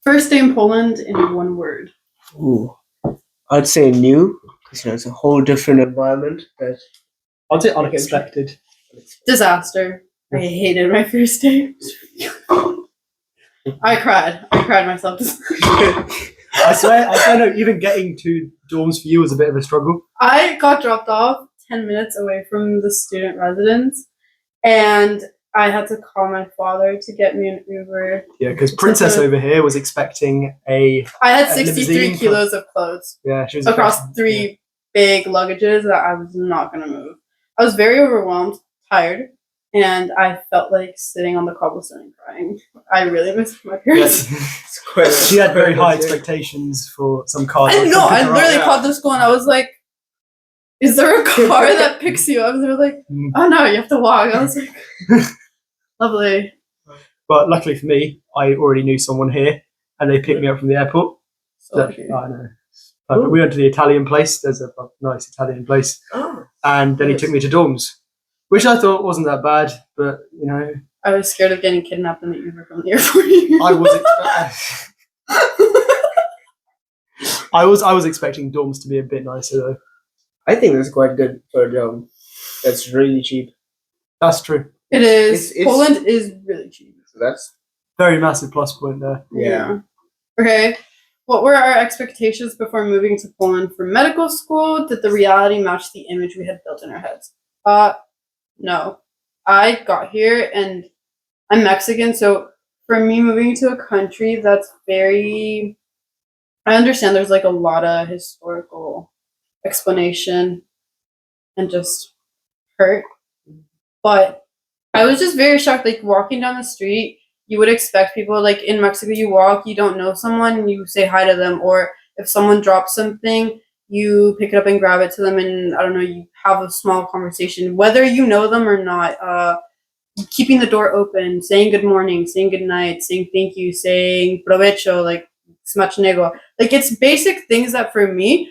First day in Poland in one word. Ooh, I'd say new, because it's a whole different environment. But I'd say unexpected. Disaster. I hated my first day. I cried myself. I swear, no, even getting to dorms for you was a bit of a struggle. I got dropped off 10 minutes away from the student residence, and I had to call my father to get me an Uber. Yeah, because Princess over here was expecting I had 63 kilos of clothes. Yeah, she was across 3 big luggages that I was not going to move. I was very overwhelmed, tired, and I felt like sitting on the cobblestone and crying. I really missed my parents. Yes. She had very high expectations for some car. I know. I literally called the school and I was like, "Is there a car that picks you up?" And they were like, "Oh no, you have to walk." I was like, "Lovely." But luckily for me, I already knew someone here, and they picked me up from the airport. So I know. We went to the Italian place. There's a nice Italian place, and then he took me to dorms, which I thought wasn't that bad. But I was scared of getting kidnapped in the Uber from the airport. I was expecting dorms to be a bit nicer though. I think that's quite good for a dorm. That's really cheap. That's true. It is. Poland is really cheap. So that's very massive plus point there. Yeah. Okay. What were our expectations before moving to Poland for medical school? Did the reality match the image we had built in our heads? No. I got here and I'm Mexican, so for me moving to a country that's very... I understand there's like a lot of historical explanation and just hurt. But I was just very shocked, like walking down the street, you would expect people, like in Mexico, you walk, you don't know someone, you say hi to them, or if someone drops something, you pick it up and grab it to them, and I don't know, you have a small conversation, whether you know them or not. Keeping the door open, saying good morning, saying good night, saying thank you, saying provecho, like smacznego. Like it's basic things that for me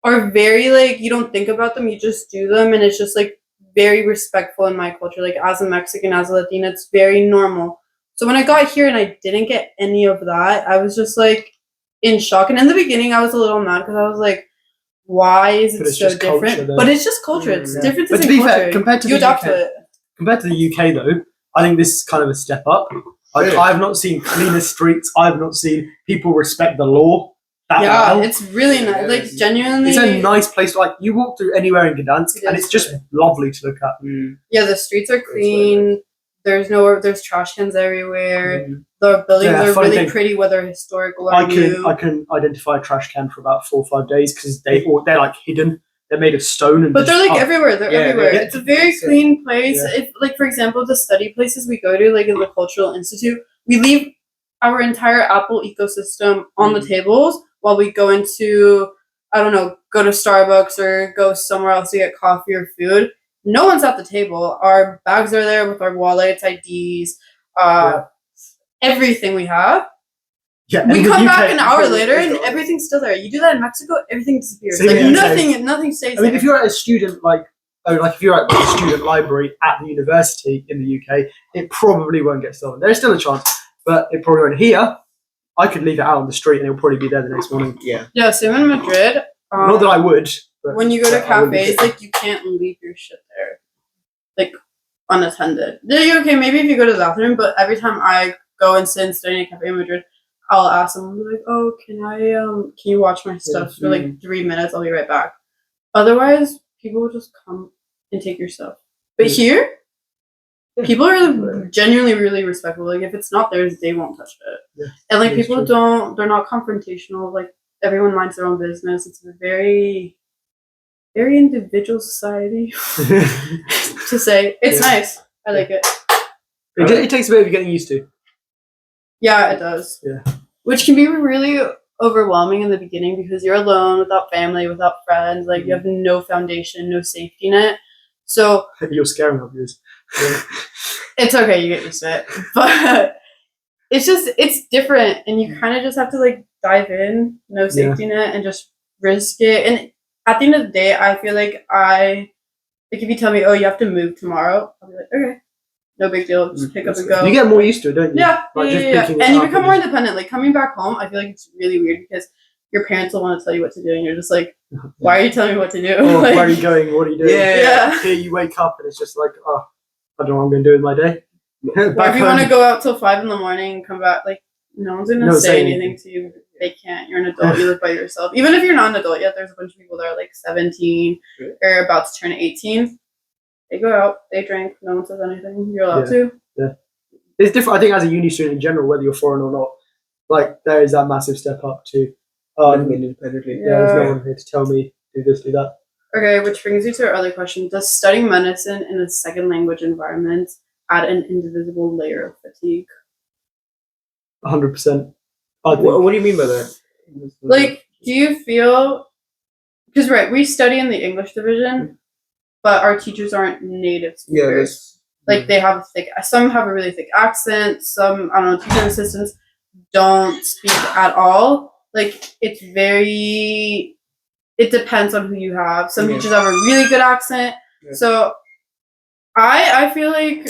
are very like, you don't think about them, you just do them, and it's just like very respectful in my culture. Like as a Mexican, as a Latina, it's very normal. So when I got here and I didn't get any of that, I was just like in shock. And in the beginning, I was a little mad because I was like, why is it so different? But it's just culture. It's different. But to be fair, compared to the UK though, I think this is kind of a step up. Like, I have not seen cleaner streets. I have not seen people respect the law. It's really nice. Like genuinely, it's a nice place. Like you walk through anywhere in Gdansk, and it's just lovely to look at. Yeah, the streets are clean. There's trash cans everywhere. The buildings are really pretty, whether historical or new. I can identify a trash can for about 4 or 5 days because they're like hidden. They're made of stone, but they're like everywhere. They're everywhere. It's a very clean place. Yeah. If, like for example, the study places we go to, like in the Cultural Institute, we leave our entire Apple ecosystem on the tables while we go into, I don't know, go to Starbucks or go somewhere else to get coffee or food. No one's at the table. Our bags are there with our wallets, IDs, everything we have. Yeah, we come back an hour later and everything's still there. You do that in Mexico, everything disappears. Nothing stays. I mean, if you're at a student if you're at a student library at the university in the UK, it probably won't get stolen. There's still a chance, but it probably won't. Here, I could leave it out on the street and it'll probably be there the next morning. Yeah. So in Madrid, not that I would. But when you go to cafes, like you can't leave your shit there, like unattended. Okay, maybe if you go to the bathroom, but every time I go and sit and study in a cafe in Madrid, I'll ask them, like, "Oh, can you watch my stuff for like 3 minutes? I'll be right back." Otherwise, people will just come and take your stuff. But here, people are genuinely really respectful. Like if it's not theirs, they won't touch it. And like people they're not confrontational. Like everyone minds their own business. It's a very, very individual society to say. It's nice. I like it. It takes a bit of getting used to. Yeah, it does. Yeah. Which can be really overwhelming in the beginning because you're alone, without family, without friends. Like you have no foundation, no safety net. So you're scaring obvious. It's okay, you get used to it. But it's different, and you kind of just have to like dive in, no safety net, and just risk it. And at the end of the day, I feel like if you tell me, "Oh, you have to move tomorrow," I'll be like, "Okay." no big deal. Just pick up and go. You get more used to it, don't you? Yeah, Like, just yeah. picking it And you up become and more independent. Like coming back home, I feel like it's really weird because your parents will want to tell you what to do, and you're just like, "Why are you telling me what to do? Oh, Like, where are you going? What are you doing? Yeah. Here you wake up and it's just like, oh, I don't know what I'm going to do with my day. Or if you want to go out till 5 in the morning and come back, like no one's gonna say anything to you. They can't. You're an adult. You live by yourself. Even if you're not an adult yet, there's a bunch of people that are like 17 or about to turn 18. They go out, they drink. No one says anything. You're allowed to. Yeah, it's different. I think as a uni student in general, whether you're foreign or not, like there is that massive step up to living independently. there's no one here to tell me do this, do that. Okay, which brings you to our other question. Does studying medicine in a second language environment add an indivisible layer of fatigue? 100%. What do you mean by that? Like, do you feel... Because, right, we study in the English division, but our teachers aren't native speakers. Like, they have some have a really thick accent, some, I don't know, teacher assistants don't speak at all. Like, it's very... It depends on who you have. Some teachers have a really good accent. Yeah. So, I feel like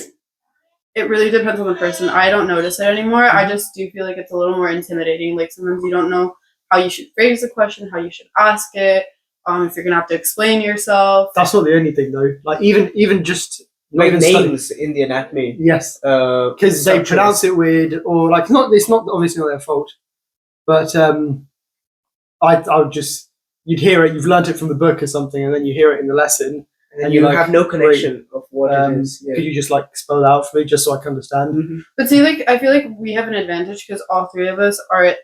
it really depends on the person. I don't notice it anymore. I just do feel like it's a little more intimidating. Like, sometimes you don't know how you should phrase the question, how you should ask it, if you're going to have to explain yourself. That's not the only thing, though. Like, even just... Like names in the anatomy. Yes. Because they pronounce it weird, or like, it's not obviously not their fault. But I would just... You'd hear it, you've learnt it from the book or something, and then you hear it in the lesson. And you have no connection of what it is. Could you just like spell it out for me just so I can understand? Mm-hmm. But see, like, I feel like we have an advantage because all three of us are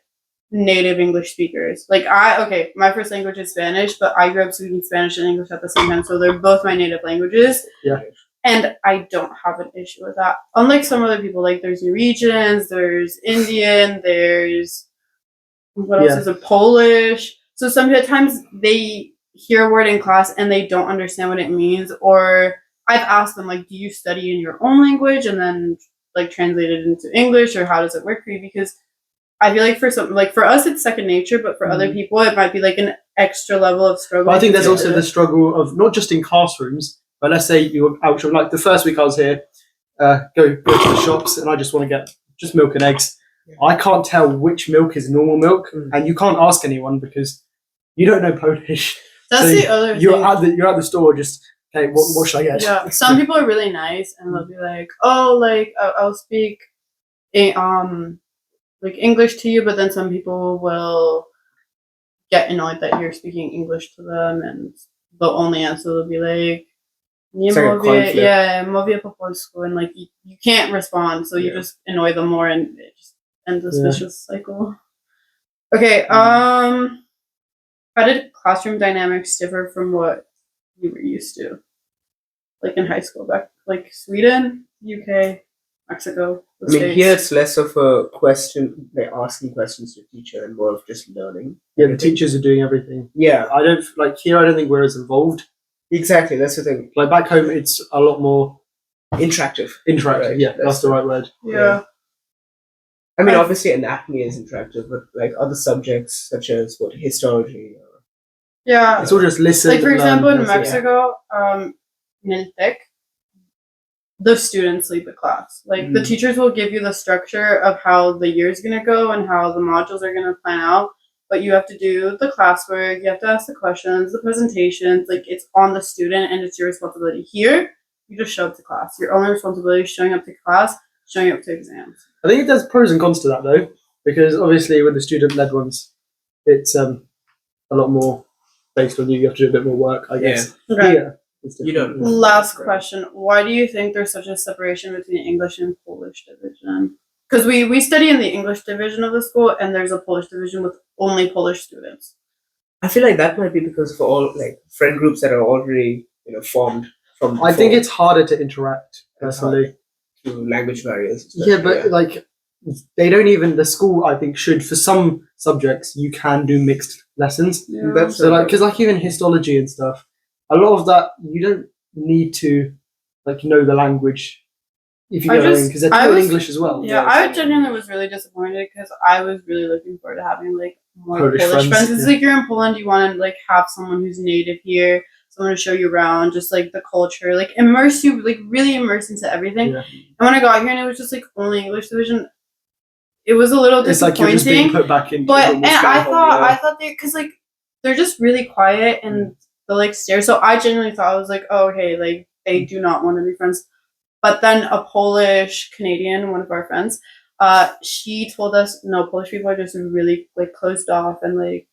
native English speakers. Like, my first language is Spanish, but I grew up speaking Spanish and English at the same time, so they're both my native languages. Yeah. And I don't have an issue with that. Unlike some other people, like there's Norwegians, there's Indian, there's what else is it? Polish. So sometimes they hear a word in class and they don't understand what it means. Or I've asked them, like, do you study in your own language and then like translate it into English, or how does it work for you? Because I feel like for us it's second nature, but for other people it might be like an extra level of struggle. But I think there's also the struggle of not just in classrooms, but let's say you're out, like the first week I was here, go to the shops and I just want to get just milk and eggs. I can't tell which milk is normal milk, and you can't ask anyone because you don't know Polish. That's the other thing. You're at the store just, okay, what should I get? Yeah, some people are really nice and they'll be like, oh, like I'll speak like English to you, but then some people will get annoyed that you're speaking English to them and they'll only answer, they'll be like, mówię po polsku, and like you can't respond, so you just annoy them more and it just ends this vicious cycle. Okay, how did classroom dynamics differ from what you were used to? Like in high school, back like Sweden, UK, Mexico. I mean, here it's less of a question, like asking questions to the teacher, and more of just learning. Yeah, the teachers are doing everything. Yeah, I don't think we're as involved. Exactly, that's the thing. Like back home, it's a lot more interactive. Right, yeah, that's the right word. Yeah. I mean, obviously, anatomy is interactive, but like other subjects such as histology. It's all just listen. Like for example, in Mexico, in Tech, the students lead the class. Like the teachers will give you the structure of how the year is gonna go and how the modules are gonna plan out. But you have to do the classwork, you have to ask the questions, the presentations, like it's on the student and it's your responsibility. Here, you just show up to class. Your only responsibility is showing up to class, showing up to exams. I think there's pros and cons to that though, because obviously with the student-led ones, it's a lot more based on you. You have to do a bit more work, I guess. Yeah. Okay. Yeah. You don't. Last question. Why do you think there's such a separation between English and Polish division? Because we study in the English division of the school, and there's a Polish division with only Polish students. I feel like that might be because of all like friend groups that are already formed from. I think it's harder to interact personally through language barriers. Yeah, but like they don't even. The school I think should, for some subjects you can do mixed lessons. Yeah. That's so like because like even histology and stuff, a lot of that you don't need to like know the language. If you get in, because they're taught English as well. Yeah, I genuinely was really disappointed because I was really looking forward to having like more Polish friends. It's like you're in Poland, you want to like have someone who's native here, someone to show you around, just like the culture, like immerse you, like really immerse into everything. Yeah. And when I got here and it was just like only English division, it was a little It's like you're just disappointing. being put back in. But and what's I going on, thought they, because like they're just really quiet and they'll like stare. So I genuinely thought, I was like, oh, okay, like they do not want to be friends. But then a Polish Canadian, one of our friends, she told us, no, Polish people are just really like closed off, and like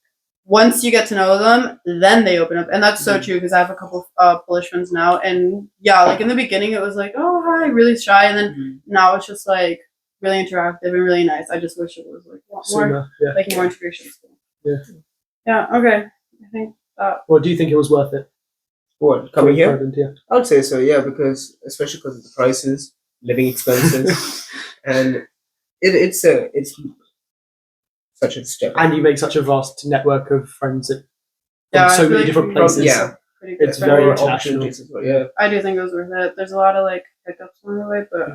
once you get to know them, then they open up, and that's so true because I have a couple Polish friends now, and yeah, like in the beginning it was like, oh hi, really shy, and then now it's just like really interactive and really nice. I just wish it was like a lot more, like more integration. Yeah. Okay. I think that. Well, do you think it was worth it? What, coming here? Poland, yeah. I would say so, yeah, because especially because of the prices, living expenses, and it's such a step. And you make such a vast network of friends at Yeah, from I so feel many like different we- places. Yeah. Pretty good It's for very more international. opportunities as well, yeah. I do think it was worth it. There's a lot of like hiccups on the way, but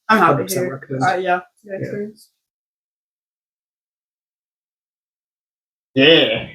I'm happy 100% here. recommend. Yeah, good experience. Yeah.